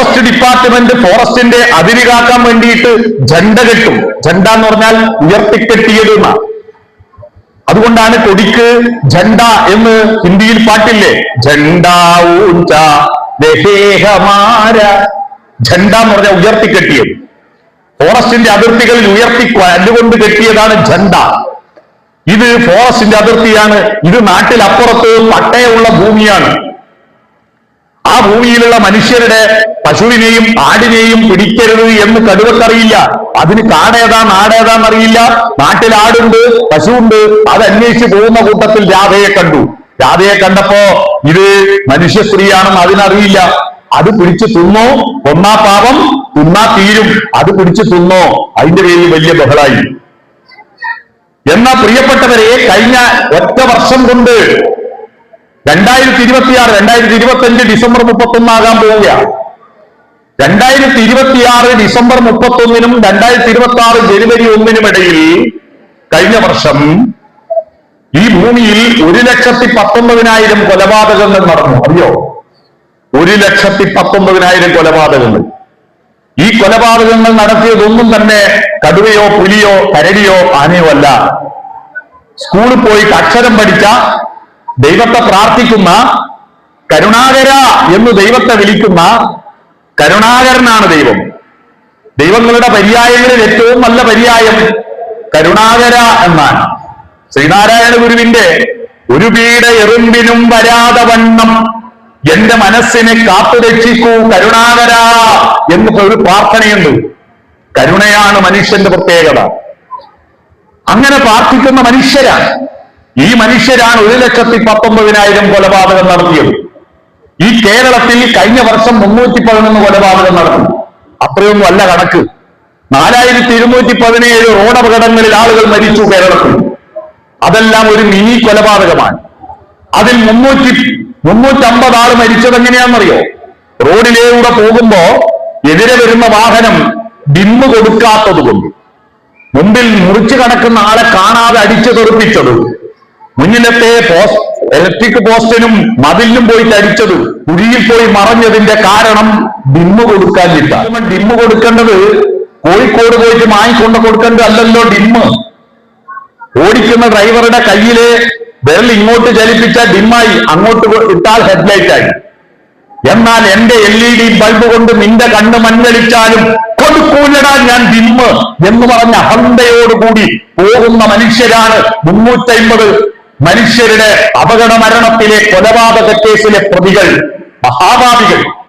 Forest department ഫോറസ്റ്റിന്റെ അതിര് കാക്കാൻ വേണ്ടിയിട്ട് ജണ്ട കെട്ടും. ജണ്ട എന്ന് പറഞ്ഞാൽ ഉയർത്തിക്കെട്ടിയത് എന്നാ. അതുകൊണ്ടാണ് കൊടിക്ക് ജണ്ട എന്ന് ഹിന്ദിയിൽ പാട്ടില്ലേ, ജണ്ട ഊഞ്ച ദേഹമാര. ജണ്ട എന്ന് പറഞ്ഞാൽ ഉയർത്തിക്കെട്ടിയത്. ഫോറസ്റ്റിന്റെ അതിർത്തികളിൽ കല്ലുകൊണ്ട് കെട്ടിയതാണ് ജണ്ട. ഇത് ഫോറസ്റ്റിന്റെ അതിർത്തിയാണ്. ഇത് നാട്ടിലപ്പുറത്ത് പട്ടയമുള്ള ഭൂമിയാണ്. ആ ഭൂമിയിലുള്ള മനുഷ്യരുടെ പശുവിനെയും ആടിനെയും പിടിക്കരുത് എന്ന് കടുവക്കറിയില്ല. അതിന് കാടേതാ നാടേതാന്നറിയില്ല. നാട്ടിൽ ആടുണ്ട്, പശുവുണ്ട്. അത് അന്വേഷിച്ച് പോകുന്ന കൂട്ടത്തിൽ രാധയെ കണ്ടു. രാധയെ കണ്ടപ്പോ ഇത് മനുഷ്യ സ്ത്രീയാണെന്ന് അതിനറിയില്ല. അത് പിടിച്ചു തിന്നോ, കൊന്നാ പാപം, തിന്നാ തീരും. അത് പിടിച്ചു തിന്നോ, അതിന്റെ പേരിൽ വലിയ ബഹളായി. എന്നാ പ്രിയപ്പെട്ടവരെ, കഴിഞ്ഞ ഒറ്റ വർഷം കൊണ്ട് 2026, 2025 ഡിസംബർ 31 പോവുകയാണ്. 2026 ഡിസംബർ 31 2026 ജനുവരി 1 ഇടയിൽ കഴിഞ്ഞ വർഷം ഈ ഭൂമിയിൽ 1,19,000 കൊലപാതകങ്ങൾ നടന്നു. അറിയോ? 1,19,000 കൊലപാതകങ്ങൾ. ഈ കൊലപാതകങ്ങൾ നടത്തിയതൊന്നും തന്നെ കടുവയോ പുലിയോ കരടിയോ ആനയോ അല്ല. സ്കൂളിൽ പോയി അക്ഷരം പഠിച്ച, ദൈവത്തെ പ്രാർത്ഥിക്കുന്ന, കരുണാകര എന്ന് ദൈവത്തെ വിളിക്കുന്ന കരുണാകരനാണ് ദൈവം. ദൈവങ്ങളുടെ പര്യായങ്ങളിൽ ഏറ്റവും നല്ല പര്യായം കരുണാകര എന്നാണ്. ശ്രീനാരായണ ഗുരുവിന്റെ ഒരു പീഡ എറുമ്പിനും വരാതെ വണ്ണം എന്റെ മനസ്സിനെ കാത്തുരക്ഷിക്കൂ കരുണാകര എന്ന് ഒരു പ്രാർത്ഥനയുണ്ട്. കരുണയാണ് മനുഷ്യന്റെ പ്രത്യേകത. അങ്ങനെ പ്രാർത്ഥിക്കുന്ന മനുഷ്യരാണ്. ഈ മനുഷ്യരാണ് 1,19,000 കൊലപാതകം നടത്തിയത്. ഈ കേരളത്തിൽ കഴിഞ്ഞ വർഷം 311 കൊലപാതകം നടത്തി. അത്രയൊന്നും അല്ല കണക്ക്. 4,217 റോഡപകടങ്ങളിൽ ആളുകൾ മരിച്ചു കേരളത്തിൽ. അതെല്ലാം ഒരു മിനി കൊലപാതകമാണ്. അതിൽ 350 ആൾ മരിച്ചത് എങ്ങനെയാണെന്നറിയോ? റോഡിലൂടെ പോകുമ്പോ എതിരെ വരുന്ന വാഹനം ഡിമ്മ് കൊടുക്കാത്തത് കൊണ്ട്, മുമ്പിൽ മുറിച്ചു കടക്കുന്ന ആളെ കാണാതെ അടിച്ചു തെറിപ്പിച്ചത്, മുന്നിലത്തെ ഇലക്ട്രിക് പോസ്റ്റിനും മതിലിനും പോയിട്ട് അടിച്ചത്, കുഴിയിൽ പോയി മറഞ്ഞതിന്റെ കാരണം ഡിമ്മ് കൊടുക്കാനില്ല. ഡിമ്മ് കൊടുക്കേണ്ടത് കോഴിക്കോട് പോയിട്ട് വാങ്ങിക്കൊണ്ട് കൊടുക്കേണ്ടത് അല്ലല്ലോ ഡിമ്മ്. ഓടിക്കുന്ന ഡ്രൈവറുടെ കയ്യില് വിരൽ ഇങ്ങോട്ട് ചലിപ്പിച്ച ഡിമ്മായി, അങ്ങോട്ട് ഇട്ടാൽ ഹെഡ്ലൈറ്റായി. എന്നാൽ എന്റെ LED ബൾബ് കൊണ്ട് നിന്റെ കണ്ണ് മഞ്ഞളിച്ചാലും കൊടുക്കൂലടാ ഞാൻ ഡിമ്മ് എന്ന് പറഞ്ഞ അഹന്തയോടുകൂടി പോകുന്ന മനുഷ്യരാണ് 350 മനുഷ്യരുടെ അപകട മരണത്തിലെ കൊലപാതക കേസിലെ പ്രതികൾ, മഹാഭാവികൾ.